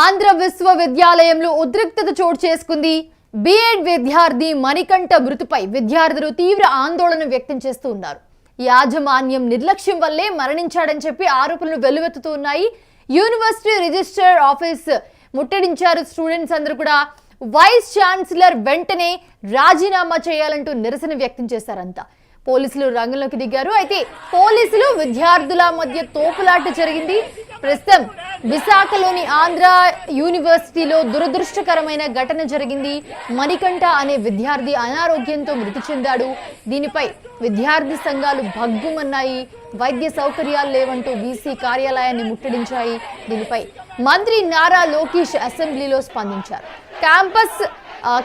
ఆంధ్ర విశ్వవిద్యాలయంలో ఉద్రిక్తత చోటు చేసుకుంది. బీఎడ్ విద్యార్థి మణికంఠ మృతిపై విద్యార్థులు తీవ్ర ఆందోళన వ్యక్తం చేస్తూ ఉన్నారు. యాజమాన్యం నిర్లక్ష్యం వల్లే మరణించాడని చెప్పి ఆరోపణలు వెల్లువెత్తుతూ ఉన్నాయి. యూనివర్సిటీ రిజిస్టర్ ఆఫీస్ ముట్టడించారు స్టూడెంట్స్ అందరూ కూడా. వైస్ ఛాన్సలర్ వెంటనే రాజీనామా చేయాలంటూ నిరసన వ్యక్తం చేశారంతా. పోలీసులు రంగంలోకి దిగారు. అయితే పోలీసులు విద్యార్థుల మధ్య తోపులాట జరిగింది. ప్రస్తుతం విశాఖలోని ఆంధ్ర యూనివర్సిటీలో దురదృష్టకరమైన ఘటన జరిగింది. మణికంఠ అనే విద్యార్థి అనారోగ్యంతో మృతి చెందాడు. దీనిపై విద్యార్థి సంఘాలు భగ్గుమన్నాయి. వైద్య సౌకర్యాలు లేవంటూ వీసీ కార్యాలయాన్ని ముట్టడించాయి. దీనిపై మంత్రి నారా లోకేష్ అసెంబ్లీలో స్పందించారు.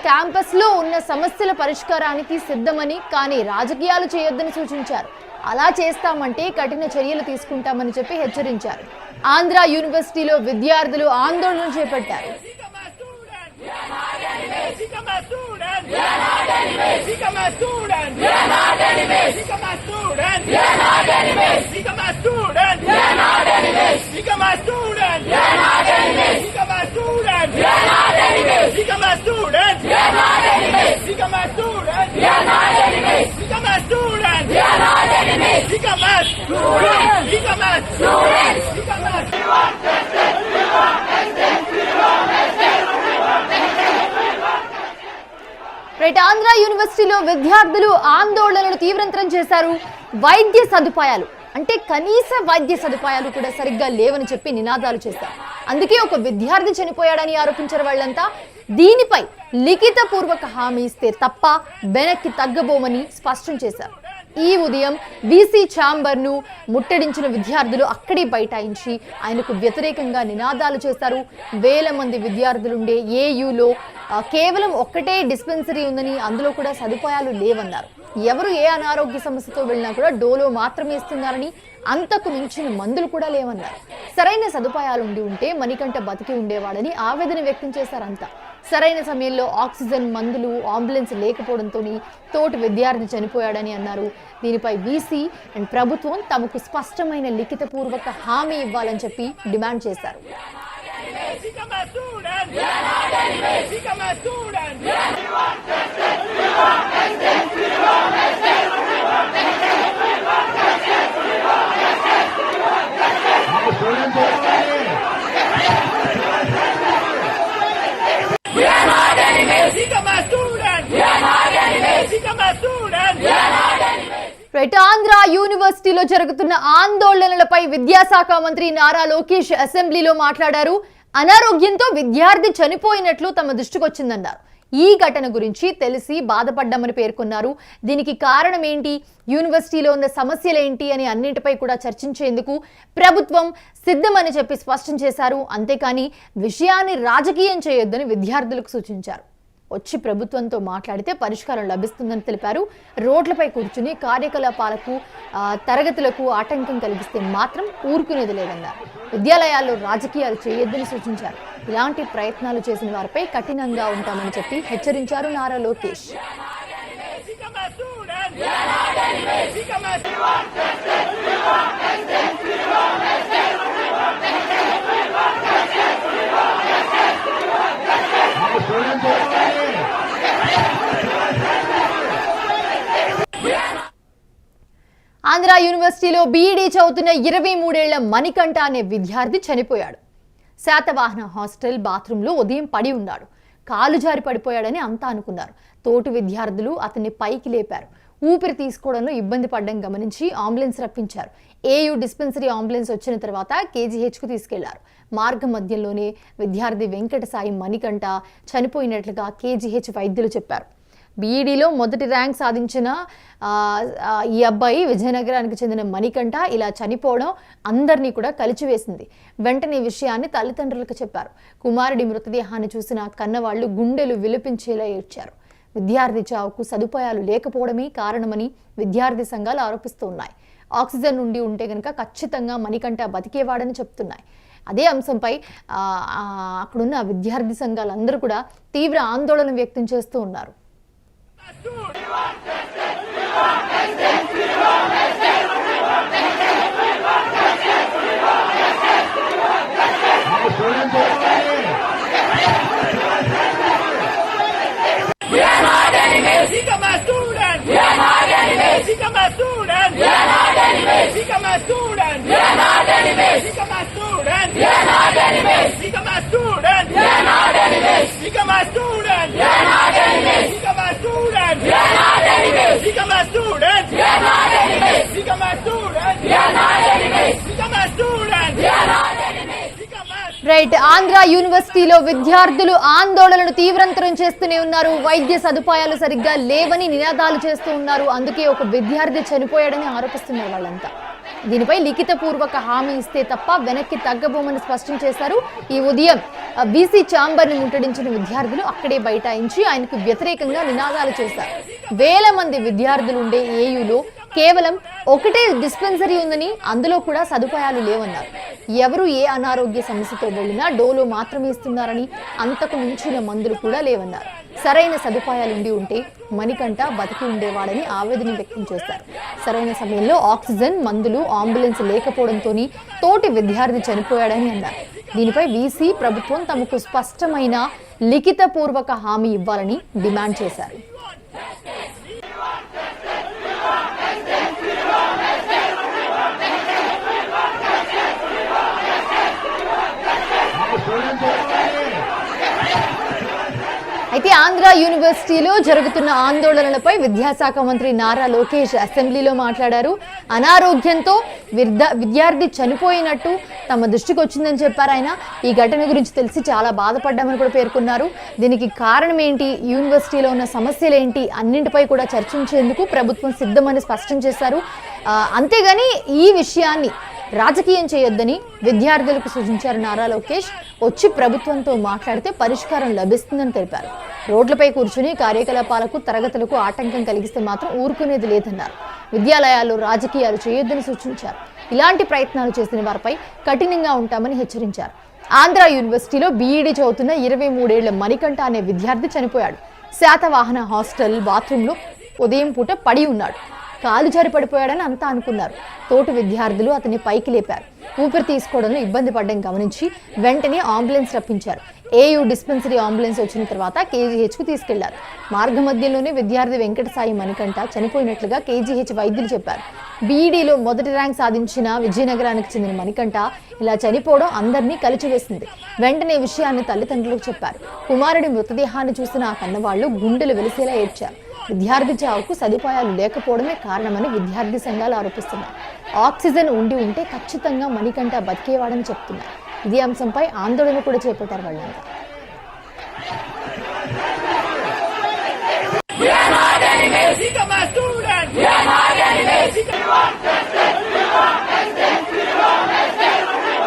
క్యాంపస్ లో ఉన్న సమస్యల పరిష్కారానికి సిద్ధమని, కానీ రాజకీయాలు చేయొద్దని సూచించారు. అలా చేస్తామంటే కఠిన చర్యలు తీసుకుంటామని చెప్పి హెచ్చరించారు. ఆంధ్ర యూనివర్సిటీలో విద్యార్థులు ఆందోళన చేపట్టారు. ఆంధ్ర యూనివర్సిటీలో విద్యార్థులు ఆందోళనలు తీవ్రతరం చేశారు. వైద్య సదుపాయాలు అంటే కనీస వైద్య సదుపాయాలు కూడా సరిగ్గా లేవని చెప్పి నినాదాలు చేశారు. అందుకే ఒక విద్యార్థి చనిపోయాడని ఆరోపించారు వాళ్ళంతా. దీనిపై లిఖిత పూర్వక హామీ ఇస్తే తప్ప వెనక్కి తగ్గబోమని స్పష్టం చేశారు. ఈ ఉదయం వీసీ ఛాంబర్ ను ముట్టడించిన విద్యార్థులు అక్కడే బైఠాయించి ఆయనకు వ్యతిరేకంగా నినాదాలు చేశారు. వేల మంది విద్యార్థులుండే ఏయూలో కేవలం ఒక్కటే డిస్పెన్సరీ ఉందని, అందులో కూడా సదుపాయాలు లేవన్నారు. ఎవరు ఏ అనారోగ్య సమస్యతో వెళ్ళినా కూడా డోలో మాత్రమే ఇస్తున్నారని, అంతకు మించిన మందులు కూడా లేవన్నారు. సరైన సదుపాయాలు ఉంటే మణికంఠ బతికి ఉండేవాడని ఆవేదన వ్యక్తం చేశారంతా. సరైన సమయంలో ఆక్సిజన్, మందులు, అంబులెన్స్ లేకపోవడంతో తోటి విద్యార్థి చనిపోయాడని అన్నారు. దీనిపై వీసీ అండ్ ప్రభుత్వం తమకు స్పష్టమైన లిఖిత పూర్వక హామీ ఇవ్వాలని చెప్పి డిమాండ్ చేశారు. ఆంధ్ర యూనివర్సిటీలో జరుగుతున్న ఆందోళనలపై విద్యాశాఖ మంత్రి నారా లోకేష్ అసెంబ్లీలో మాట్లాడారు. అనారోగ్యంతో విద్యార్థి చనిపోయినట్లు తమ దృష్టికొచ్చిందన్నారు. ఈ ఘటన గురించి తెలిసి బాధపడ్డామని పేర్కొన్నారు. దీనికి కారణం ఏంటి, యూనివర్సిటీలో ఉన్న సమస్యలేంటి అని అన్నింటిపై కూడా చర్చించేందుకు ప్రభుత్వం సిద్ధమని చెప్పి స్పష్టం చేశారు. అంతేకాని విషయాన్ని రాజకీయం చేయొద్దని విద్యార్థులకు సూచించారు. వచ్చి ప్రభుత్వంతో మాట్లాడితే పరిష్కారం లభిస్తుందని తెలిపారు. రోడ్లపై కూర్చుని కార్యకలాపాలకు, తరగతులకు ఆటంకం కలిగిస్తే మాత్రం ఊరుకునేది లేదన్నారు. విద్యాలయాల్లో రాజకీయాలు చేయొద్దని సూచించారు. ఇలాంటి ప్రయత్నాలు చేసిన వారిపై కఠినంగా ఉంటామని చెప్పి హెచ్చరించారు నారా లోకేష్. ఆంధ్ర యూనివర్సిటీలో బీఈడీ చదువుతున్న 23 ఏళ్ల మణికంఠ అనే విద్యార్థి చనిపోయాడు. శాతవాహన హాస్టల్ బాత్రూంలో ఉదయం పడి ఉన్నాడు. కాలు జారి పడిపోయాడని అంతా అనుకున్నారు. తోటి విద్యార్థులు అతన్ని పైకి లేపారు. ఊపిరి తీసుకోవడంలో ఇబ్బంది పడడం గమనించి అంబులెన్స్ రప్పించారు. ఏయూ డిస్పెన్సరీ అంబులెన్స్ వచ్చిన తర్వాత కేజీహెచ్కు తీసుకెళ్లారు. మార్గ మధ్యంలోనే విద్యార్థి వెంకట సాయి మణికంఠ చనిపోయినట్లుగా కేజీహెచ్ వైద్యులు చెప్పారు. బీఈడీలో మొదటి ర్యాంక్ సాధించిన ఈ అబ్బాయి విజయనగరానికి చెందిన మణికంఠ ఇలా చనిపోవడం అందరినీ కూడా కలిచివేసింది. వెంటనే విషయాన్ని తల్లిదండ్రులకు చెప్పారు. కుమారుడి మృతదేహాన్ని చూసిన కన్నవాళ్లు గుండెలు విలిపించేలా ఏడ్చారు. విద్యార్థి చావుకు సదుపాయాలు లేకపోవడమే కారణమని విద్యార్థి సంఘాలు ఆరోపిస్తున్నాయి. ఆక్సిజన్ ఉంటే కనుక ఖచ్చితంగా మణికంఠ బతికేవాడని చెప్తున్నాయి. అదే అంశంపై అక్కడున్న విద్యార్థి సంఘాలందరూ కూడా తీవ్ర ఆందోళన వ్యక్తం చేస్తూ ఉన్నారు. Students my students. We are not enemies. Become my students. We are not enemies. Become my students. We are not enemies. Become my students. We are not enemies. Become my students. We are not enemies. Become my students. We are not enemies. Become my students. We are not enemies. Become my students. We are not enemies. Become my right. Andhra యూనివర్సిటీలో విద్యార్థులు ఆందోళనలు తీవ్రంతరం చేస్తూనే ఉన్నారు. వైద్య సదుపాయాలు సరిగ్గా లేవని నినాదాలు చేస్తూ ఉన్నారు. అందుకే ఒక విద్యార్థి చనిపోయాడని ఆరోపిస్తున్నారు వాళ్ళంతా. దీనిపై లిఖితపూర్వక హామీ ఇస్తే తప్ప వెనక్కి తగ్గబోమని స్పష్టం చేశారు. ఈ ఉదయం వీసీ ఛాంబర్ ని ముట్టడించిన విద్యార్థులు అక్కడే బైఠాయించి ఆయనకు వ్యతిరేకంగా నినాదాలు చేశారు. వేల మంది విద్యార్థులు ఉండే ఏయూలో కేవలం ఒకటే డిస్పెన్సరీ ఉందని, అందులో కూడా సదుపాయాలు లేవన్నారు. ఎవరు ఏ అనారోగ్య సమస్యతో వెళ్ళినా డోలో మాత్రమే ఇస్తున్నారని, అంతకు మించిన మందులు కూడా లేవన్నారు. సరైన సదుపాయాలు ఉంటే మణికంఠ బతికి ఉండేవాడని ఆవేదన వ్యక్తం చేశారు. సరైన సమయంలో ఆక్సిజన్, మందులు, అంబులెన్స్ లేకపోవడంతో తోటి విద్యార్థి చనిపోయాడని అన్నారు. దీనిపై వీసీ ప్రభుత్వం తమకు స్పష్టమైన లిఖితపూర్వక హామీ ఇవ్వాలని డిమాండ్ చేశారు. అయితే ఆంధ్ర యూనివర్సిటీలో జరుగుతున్న ఆందోళనలపై విద్యాశాఖ మంత్రి నారా లోకేష్ అసెంబ్లీలో మాట్లాడారు. అనారోగ్యంతో విద్యార్థి చనిపోయినట్టు తమ దృష్టికి వచ్చిందని చెప్పారు ఆయన. ఈ ఘటన గురించి తెలిసి చాలా బాధపడ్డామని కూడా పేర్కొన్నారు. దీనికి కారణం ఏంటి, యూనివర్సిటీలో ఉన్న సమస్యలు ఏంటి, అన్నింటిపై కూడా చర్చించేందుకు ప్రభుత్వం సిద్ధమని స్పష్టం చేశారు. అంతేగాని ఈ విషయాన్ని రాజకీయం చేయొద్దని విద్యార్థులకు సూచించారు నారా లోకేష్. వచ్చి ప్రభుత్వంతో మాట్లాడితే పరిష్కారం లభిస్తుందని తెలిపారు. రోడ్లపై కూర్చుని కార్యకలాపాలకు, తరగతులకు ఆటంకం కలిగిస్తే మాత్రం ఊరుకునేది లేదన్నారు. విద్యాలయాల్లో రాజకీయాలు చేయొద్దని సూచించారు. ఇలాంటి ప్రయత్నాలు చేసిన వారిపై కఠినంగా ఉంటామని హెచ్చరించారు. ఆంధ్ర యూనివర్సిటీలో బీఈడీ చదువుతున్న 23 ఏళ్ల మణికంఠ అనే విద్యార్థి చనిపోయాడు. శాతవాహన హాస్టల్ బాత్రూంలో ఉదయం పూట పడి ఉన్నాడు. కాలు జారి పడిపోయాడని అంతా అనుకున్నారు. తోటి విద్యార్థులు అతన్ని పైకి లేపారు. ఊపిరి తీసుకోవడంలో ఇబ్బంది పడడం గమనించి వెంటనే అంబులెన్స్ రప్పించారు. ఏయూ డిస్పెన్సరీ అంబులెన్స్ వచ్చిన తర్వాత కేజీహెచ్కు తీసుకెళ్లారు. మార్గ మధ్యంలోనే విద్యార్థి వెంకటసాయి మణికంఠ చనిపోయినట్లుగా కేజీహెచ్ వైద్యులు చెప్పారు. బీఈడీలో మొదటి ర్యాంక్ సాధించిన విజయనగరానికి చెందిన మణికంఠ ఇలా చనిపోవడం అందరినీ కలిచివేసింది. వెంటనే విషయాన్ని తల్లిదండ్రులకు చెప్పారు. కుమారుడి మృతదేహాన్ని చూసిన ఆ కన్నవాళ్లు గుండెలు వెలిసేలా ఏడ్చారు. విద్యార్థి చావుకు సదుపాయాలు లేకపోవడమే కారణమని విద్యార్థి సంఘాలు ఆరోపిస్తున్నాయి. ఆక్సిజన్ ఉంటే ఖచ్చితంగా మణికంఠ బతికేవాడని చెప్తున్నారు. ఇదే అంశంపై ఆందోళన కూడా చేపట్టారు వాళ్ళంతా.